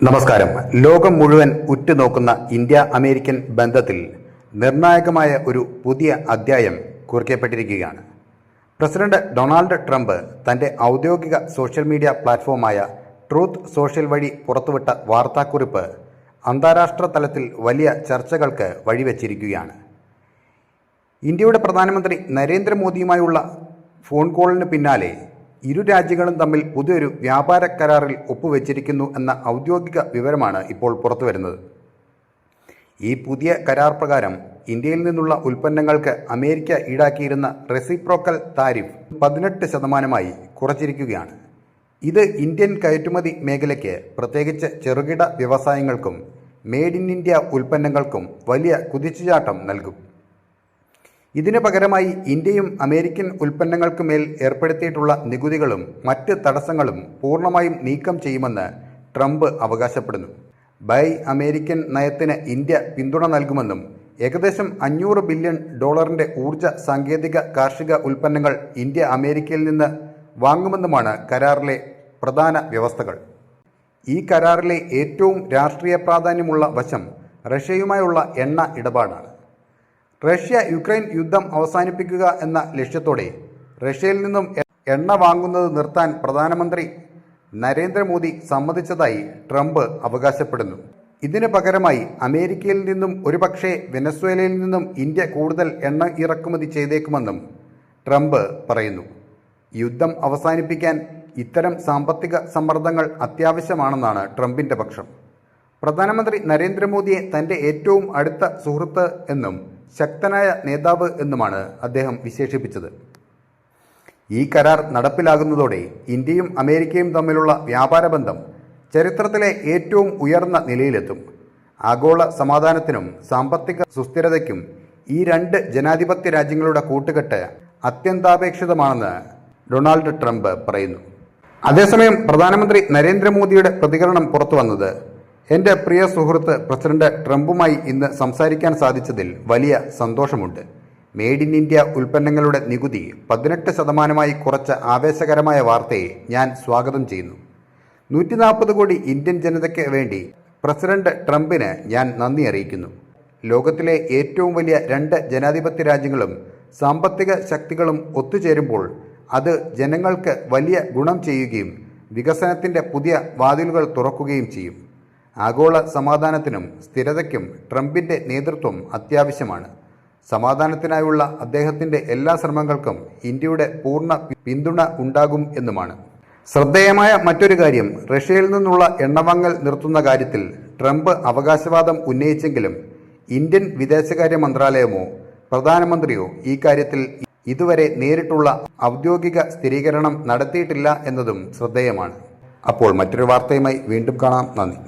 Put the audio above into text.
നമസ്കാരം. ലോകം മുഴുവൻ ഉറ്റുനോക്കുന്ന ഇന്ത്യ അമേരിക്കൻ ബന്ധത്തിൽ നിർണായകമായ ഒരു പുതിയ അധ്യായം കുറിക്കപ്പെട്ടിരിക്കുകയാണ്. പ്രസിഡന്റ് ഡൊണാൾഡ് ട്രംപ് തൻ്റെ ഔദ്യോഗിക സോഷ്യൽ മീഡിയ പ്ലാറ്റ്ഫോമായ ട്രൂത്ത് സോഷ്യൽ വഴി പുറത്തുവിട്ട വാർത്താക്കുറിപ്പ് അന്താരാഷ്ട്ര തലത്തിൽ വലിയ ചർച്ചകൾക്ക് വഴിവെച്ചിരിക്കുകയാണ്. ഇന്ത്യയുടെ പ്രധാനമന്ത്രി നരേന്ദ്രമോദിയുമായുള്ള ഫോൺ കോളിന് പിന്നാലെ ഇരു രാജ്യങ്ങളും തമ്മിൽ പുതിയൊരു വ്യാപാര കരാറിൽ ഒപ്പുവെച്ചിരിക്കുന്നു എന്ന ഔദ്യോഗിക വിവരമാണ് ഇപ്പോൾ പുറത്തുവരുന്നത്. ഈ പുതിയ കരാർ പ്രകാരം ഇന്ത്യയിൽ നിന്നുള്ള ഉൽപ്പന്നങ്ങൾക്ക് അമേരിക്ക ഈടാക്കിയിരുന്ന റെസിപ്രോക്കൽ താരിഫ് 18% കുറച്ചിരിക്കുകയാണ്. ഇത് ഇന്ത്യൻ കയറ്റുമതി മേഖലയ്ക്ക്, പ്രത്യേകിച്ച് ചെറുകിട വ്യവസായങ്ങൾക്കും മെയ്ഡ് ഇൻ ഇന്ത്യ ഉൽപ്പന്നങ്ങൾക്കും വലിയ കുതിച്ചുചാട്ടം നൽകും. ഇതിനു പകരമായി ഇന്ത്യയും അമേരിക്കൻ ഉൽപ്പന്നങ്ങൾക്ക് മേൽ ഏർപ്പെടുത്തിയിട്ടുള്ള നികുതികളും മറ്റ് തടസ്സങ്ങളും പൂർണ്ണമായും നീക്കം ചെയ്യുമെന്ന് ട്രംപ് അവകാശപ്പെടുന്നു. ബൈ അമേരിക്കൻ നയത്തിന് ഇന്ത്യ പിന്തുണ നൽകുമെന്നും ഏകദേശം $500 ബില്യൺ ഊർജ, സാങ്കേതിക, കാർഷിക ഉൽപ്പന്നങ്ങൾ ഇന്ത്യ അമേരിക്കയിൽ നിന്ന് വാങ്ങുമെന്നുമാണ് കരാറിലെ പ്രധാന വ്യവസ്ഥകൾ. ഈ കരാറിലെ ഏറ്റവും രാഷ്ട്രീയ പ്രാധാന്യമുള്ള വശം റഷ്യയുമായുള്ള എണ്ണ ഇടപാടാണ്. റഷ്യ യുക്രൈൻ യുദ്ധം അവസാനിപ്പിക്കുക എന്ന ലക്ഷ്യത്തോടെ റഷ്യയിൽ നിന്നും എണ്ണ വാങ്ങുന്നത് നിർത്താൻ പ്രധാനമന്ത്രി നരേന്ദ്രമോദി സമ്മതിച്ചതായി ട്രംപ് അവകാശപ്പെടുന്നു. ഇതിന് പകരമായി അമേരിക്കയിൽ നിന്നും, ഒരുപക്ഷെ വെനസ്വേലയിൽ നിന്നും ഇന്ത്യ കൂടുതൽ എണ്ണ ഇറക്കുമതി ചെയ്തേക്കുമെന്നും ട്രംപ് പറയുന്നു. യുദ്ധം അവസാനിപ്പിക്കാൻ ഇത്തരം സാമ്പത്തിക സമ്മർദ്ദങ്ങൾ അത്യാവശ്യമാണെന്നാണ് ട്രംപിൻ്റെ പക്ഷം. പ്രധാനമന്ത്രി നരേന്ദ്രമോദിയെ തൻ്റെ ഏറ്റവും അടുത്ത സുഹൃത്ത് എന്നും ശക്തനായ നേതാവ് എന്നുമാണ് അദ്ദേഹം വിശേഷിപ്പിച്ചത്. ഈ കരാർ നടപ്പിലാകുന്നതോടെ ഇന്ത്യയും അമേരിക്കയും തമ്മിലുള്ള വ്യാപാര ബന്ധം ചരിത്രത്തിലെ ഏറ്റവും ഉയർന്ന നിലയിലെത്തും. ആഗോള സമാധാനത്തിനും സാമ്പത്തിക സുസ്ഥിരതയ്ക്കും ഈ രണ്ട് ജനാധിപത്യ രാജ്യങ്ങളുടെ കൂട്ടുകെട്ട് അത്യന്താപേക്ഷിതമാണെന്ന് ഡൊണാൾഡ് ട്രംപ് പറയുന്നു. അതേസമയം പ്രധാനമന്ത്രി നരേന്ദ്രമോദിയുടെ പ്രതികരണം പുറത്തു വന്നത്, എൻ്റെ പ്രിയ സുഹൃത്ത് പ്രസിഡന്റ് ട്രംപുമായി ഇന്ന് സംസാരിക്കാൻ സാധിച്ചതിൽ വലിയ സന്തോഷമുണ്ട്. മെയ്ഡ് ഇൻ ഇന്ത്യ ഉൽപ്പന്നങ്ങളുടെ നികുതി 18% കുറച്ച ആവേശകരമായ വാർത്തയെ ഞാൻ സ്വാഗതം ചെയ്യുന്നു. 140 കോടി ഇന്ത്യൻ ജനതയ്ക്ക് വേണ്ടി പ്രസിഡന്റ് ട്രംപിന് ഞാൻ നന്ദി അറിയിക്കുന്നു. ലോകത്തിലെ ഏറ്റവും വലിയ രണ്ട് ജനാധിപത്യ രാജ്യങ്ങളും സാമ്പത്തിക ശക്തികളും ഒത്തുചേരുമ്പോൾ അത് ജനങ്ങൾക്ക് വലിയ ഗുണം ചെയ്യുകയും വികസനത്തിൻ്റെ പുതിയ വാതിലുകൾ തുറക്കുകയും ചെയ്യും. ആഗോള സമാധാനത്തിനും സ്ഥിരതയ്ക്കും ട്രംപിൻ്റെ നേതൃത്വം അത്യാവശ്യമാണ്. സമാധാനത്തിനായുള്ള അദ്ദേഹത്തിൻ്റെ എല്ലാ ശ്രമങ്ങൾക്കും ഇന്ത്യയുടെ പൂർണ്ണ പിന്തുണ ഉണ്ടാകും എന്നുമാണ്. ശ്രദ്ധേയമായ മറ്റൊരു കാര്യം, റഷ്യയിൽ നിന്നുള്ള എണ്ണവാങ്ങൽ നിർത്തുന്ന കാര്യത്തിൽ ട്രംപ് അവകാശവാദം ഉന്നയിച്ചെങ്കിലും ഇന്ത്യൻ വിദേശകാര്യ മന്ത്രാലയമോ പ്രധാനമന്ത്രിയോ ഈ കാര്യത്തിൽ ഇതുവരെ നേരിട്ടുള്ള ഔദ്യോഗിക സ്ഥിരീകരണം നടത്തിയിട്ടില്ല എന്നതും ശ്രദ്ധേയമാണ്. അപ്പോൾ മറ്റൊരു വാർത്തയുമായി വീണ്ടും കാണാം. നന്ദി.